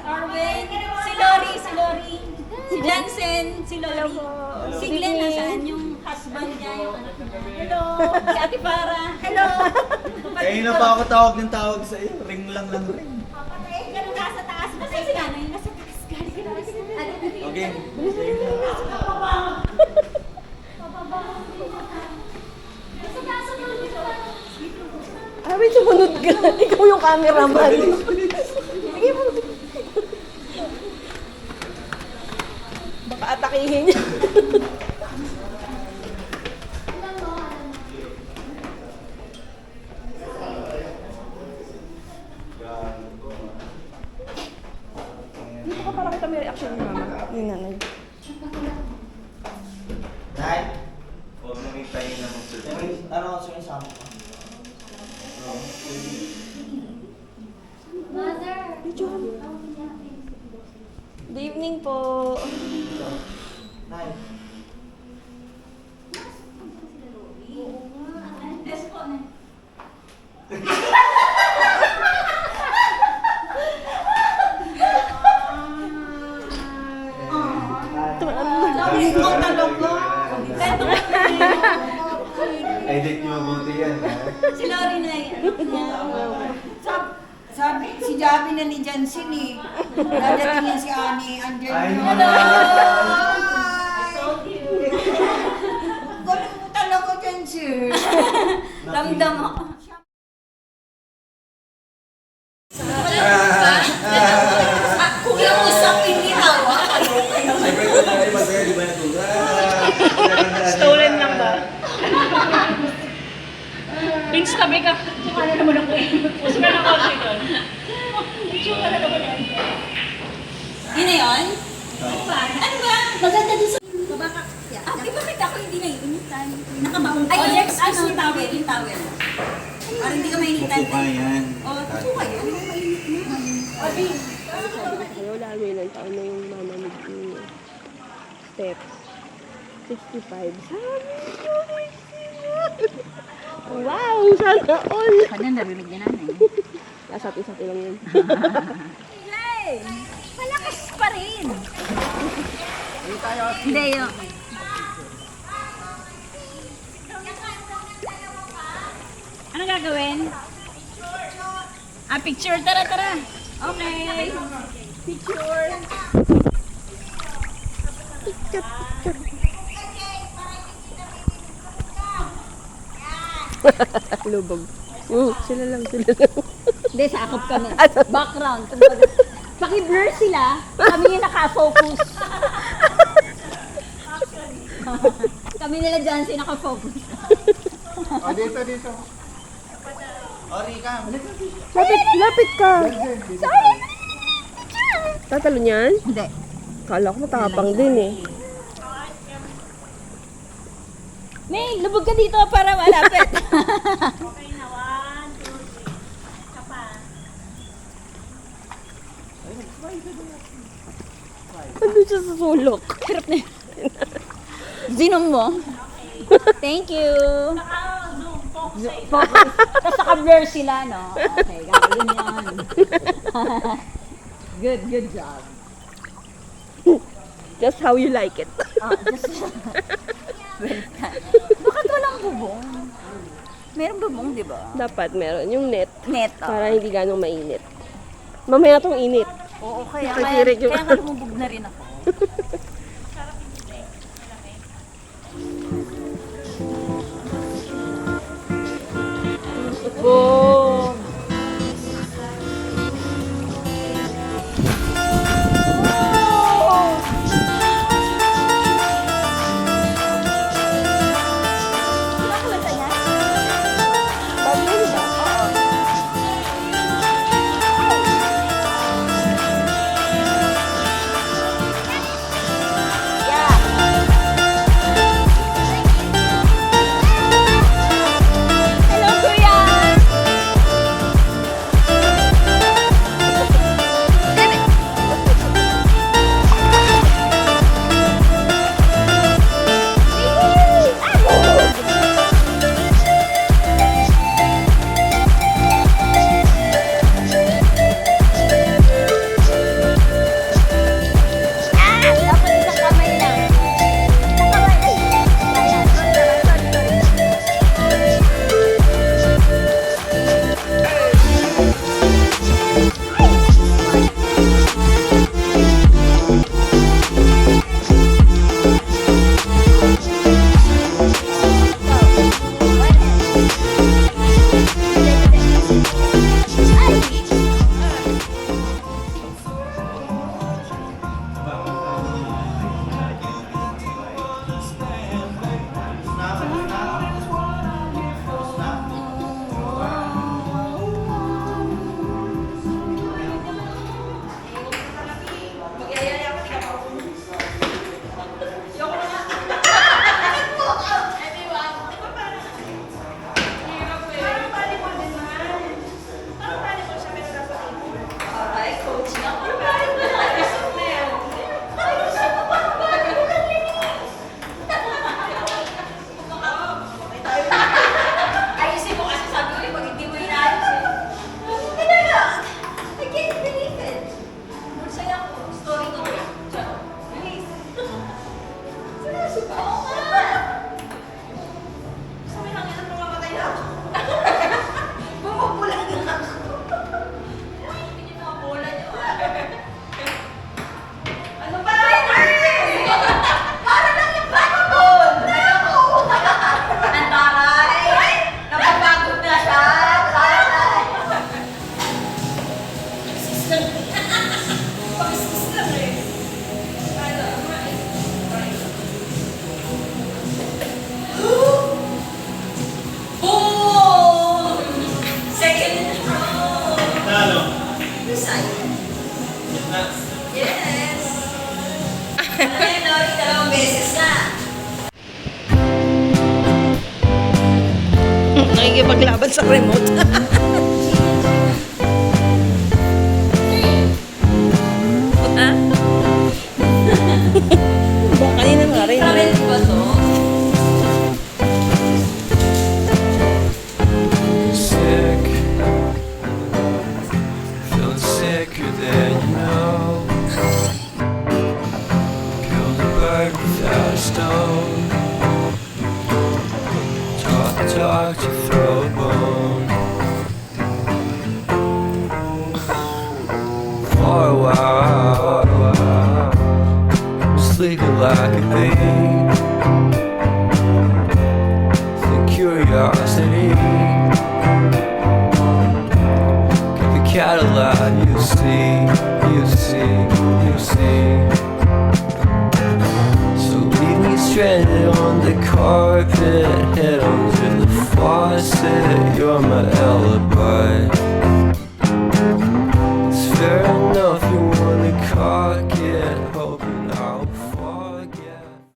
Arwen, si Lori, si Jansen, si Lori. Si Glenn, nasaan yung husband niya, yung anak niya. Hello! Si Ate Para. Hello! Kaya na pa ako tawag ng tawag sa iyo. Ring lang ng ring. Ganun ka sa taas. Basta si nanay, nasa taas. Galing ka na. Okay. Sabi, sumunod ka. Ikaw yung cameraman. Sige mo. Baka atakihin niya. Dito ka para kita may reaction ni mama. Ni nanay. Nay? Huwag na may tayo na magsusunod. Ano ang sunisama ko? Good evening po. Nay. Edit niyo mabuti yan, ha? Si Lori na yan. Sabi, si Javi na ni Jansen eh. Dadating yan si Ani. Andyan Ay, yun. hello! Galing mo talaga, Jansen. Ramdam mo. Kung yung usap hindi hawa. Siyempre ko na rin masaya, di ba natuwa? Stolen lang ba? Vince, tabi ka. Ano naman ako eh. Puso ka ng konti doon. Ano naman yan? Yun na yun? Ano ba? Maganda din sa... Di ba kita ako hindi naiinitan? Nakabaon. Ay, yung towel, yung towel. Para hindi ka mainitan. Upo ka yan. Oo, tupo kayo. Ano yung mainit na? Ayaw lalo ilang taon na yung mama ni Step. 65. Sabi ko, wow! Sana all! Kanya narinig niya nanay. Kasat-isat lang yun. Hey! Malakas pa rin! Hindi yun. Ano gagawin? Picture. Tara, tara. Okay. Picture. Lubog. Sila lang. Hindi, sakop kami. Background. Kumbaga, paki-blur sila, kami yung nakafocus. Kami nila dyan si nakafocus. Dito. Rika. Lapit ka! Tatalo niyan? Hindi. Kala ko matapang din eh. May, lubog ka dito para malapit. Okay na, 1, 2, 3. Kapa. Ano siya sa sulok? Hirap na yun. Zinom mo. Thank you. Naka-zoom, focus sa isa. Focus. Tapos naka-blur sila, no? Okay, gagawin yan. Good job. Just how you like it. Just... Bakit walang bubong? Meron bubong, di ba? Dapat meron yung net Net, para hindi ganong mainit. Mamaya tong init. Oo, kaya Kasirik yung- nga lumubog na rin ako. Boom! makipaglaban sa remote. Ha? Ba, kanina nga rin. Travel ba to? Sick, feeling sicker than you know. Killed a bird without a stone. Talk to throw a bone. For a while, sleeping like a bee. The curiosity. Give the cat a lot, you see, you see, you see. So leave me stranded on the carpet, head on to the faucet. You're my alibi.